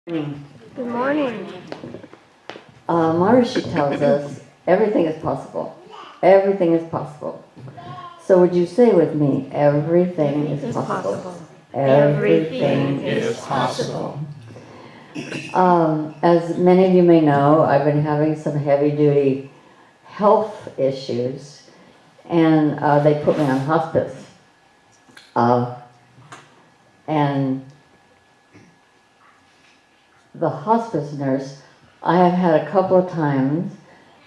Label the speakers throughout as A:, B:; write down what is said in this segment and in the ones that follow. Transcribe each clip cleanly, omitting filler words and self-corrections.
A: Good morning.
B: Maharishi tells us everything is possible. Everything is possible. So would you say with me, everything is possible.
A: Everything is possible.
B: As many of you may know, I've been having some heavy-duty health issues, and they put me on hospice. And the hospice nurse, I have had a couple of times,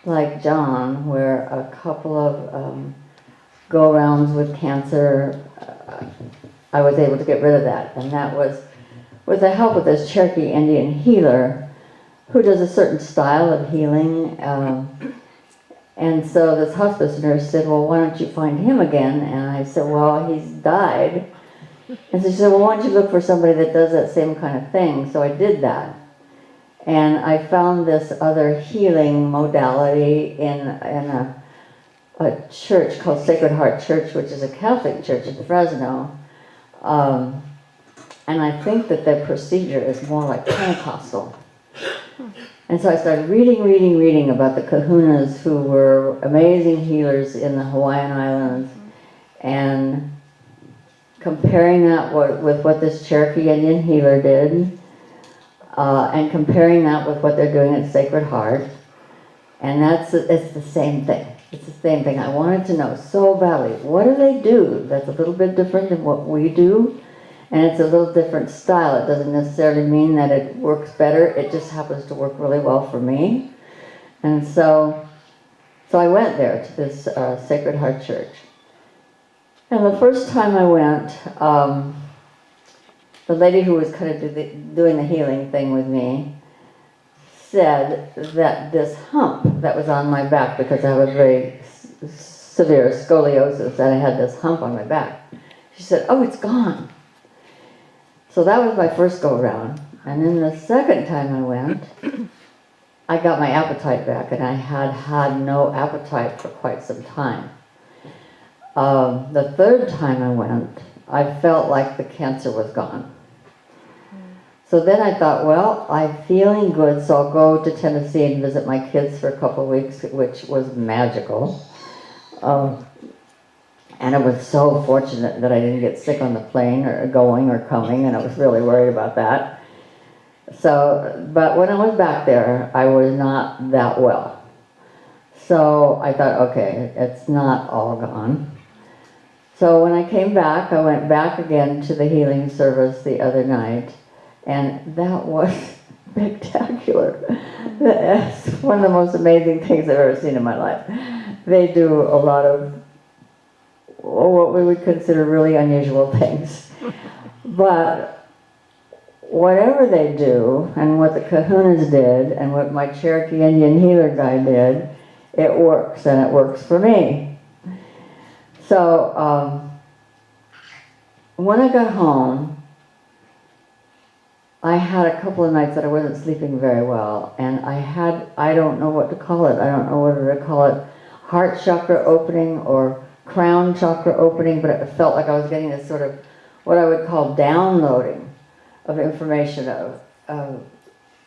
B: like John, where a couple of go-rounds with cancer, I was able to get rid of that. And that was with the help of this Cherokee Indian healer who does a certain style of healing. And so this hospice nurse said, well, why don't you find him again? And I said, well, he's died. And so she said, well, why don't you look for somebody that does that same kind of thing? So I did that. And I found this other healing modality in a church called Sacred Heart Church, which is a Catholic church in Fresno. And I think that their procedure is more like Pentecostal. And so I started reading about the kahunas who were amazing healers in the Hawaiian Islands, and comparing that with what this Cherokee Indian healer did, and comparing that with what they're doing at Sacred Heart. And it's the same thing. It's the same thing. I wanted to know so badly, what do they do that's a little bit different than what we do? And it's a little different style. It doesn't necessarily mean that it works better. It just happens to work really well for me. And so I went there to this Sacred Heart Church. And the first time I went, the lady who was kind of doing the healing thing with me said that this hump that was on my back, because I have a very severe scoliosis, that I had this hump on my back. She said, oh, it's gone. So that was my first go-around. And then the second time I went, I got my appetite back, and I had no appetite for quite some time. The third time I went, I felt like the cancer was gone. So then I thought, well, I'm feeling good, so I'll go to Tennessee and visit my kids for a couple of weeks, which was magical. And it was so fortunate that I didn't get sick on the plane or going or coming, and I was really worried about that. So, but when I was back there, I was not that well. So I thought, okay, it's not all gone. So when I came back, I went back again to the healing service the other night, and that was spectacular. That's one of the most amazing things I've ever seen in my life. They do a lot of what we would consider really unusual things. But whatever they do, and what the kahunas did, and what my Cherokee Indian healer guy did, it works, and it works for me. So when I got home, I had a couple of nights that I wasn't sleeping very well, and I don't know what to call it. I don't know whether to call it heart chakra opening or crown chakra opening, but it felt like I was getting this sort of what I would call downloading of information, of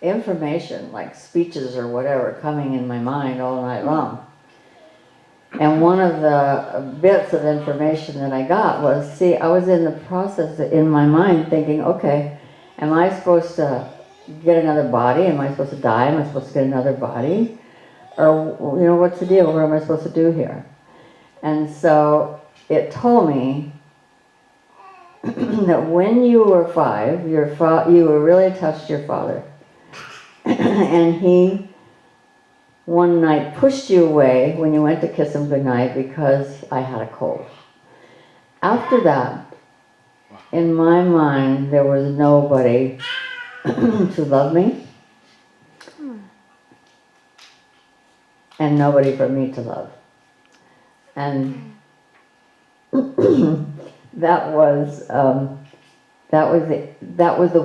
B: information like speeches or whatever coming in my mind all night long. And one of the bits of information that I got was, see, I was in the process in my mind thinking, okay, am I supposed to get another body? Am I supposed to die? Am I supposed to get another body? Or, you know, what's the deal? What am I supposed to do here? And so it told me that when you were 5, you were really attached to your father. And he, one night, pushed you away when you went to kiss him goodnight because I had a cold. After that, in my mind, there was nobody to love me and nobody for me to love. And that was the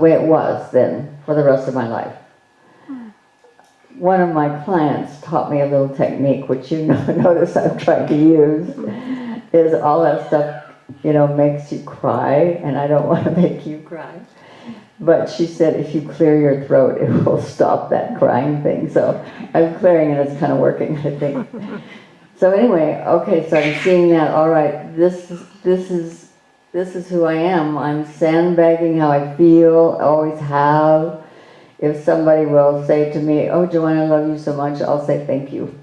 B: way it was then for the rest of my life. One of my clients taught me a little technique, which you notice I've tried to use, is all that stuff, makes you cry, and I don't want to make you cry. But she said if you clear your throat, it will stop that crying thing. So I'm clearing and it's kind of working, I think. So anyway, okay, so I'm seeing that, all right, this is who I am. I'm sandbagging how I feel, always have. If somebody will say to me, oh, Joann, I love you so much, I'll say thank you.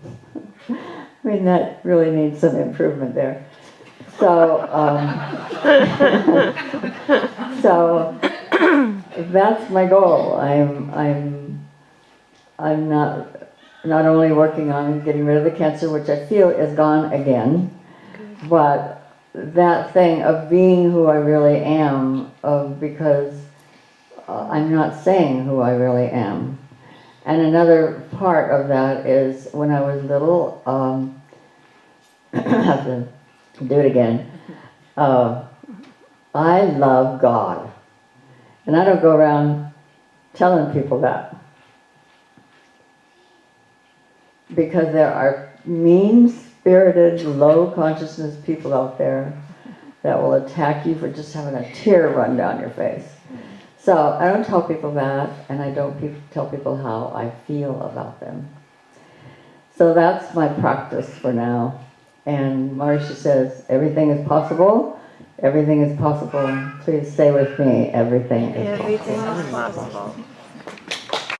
B: I mean, that really needs some improvement there. So, so that's my goal. I'm not only working on getting rid of the cancer, which I feel is gone again, but that thing of being who I really am, because I'm not saying who I really am. And another part of that is when I was little, I have to do it again. I love God. And I don't go around telling people that. Because there are mean-spirited, low-consciousness people out there that will attack you for just having a tear run down your face. So I don't tell people that, and I don't tell people how I feel about them. So that's my practice for now. And Marisha says, everything is possible. Everything is possible. Please say with me, everything is possible.
A: Everything is possible.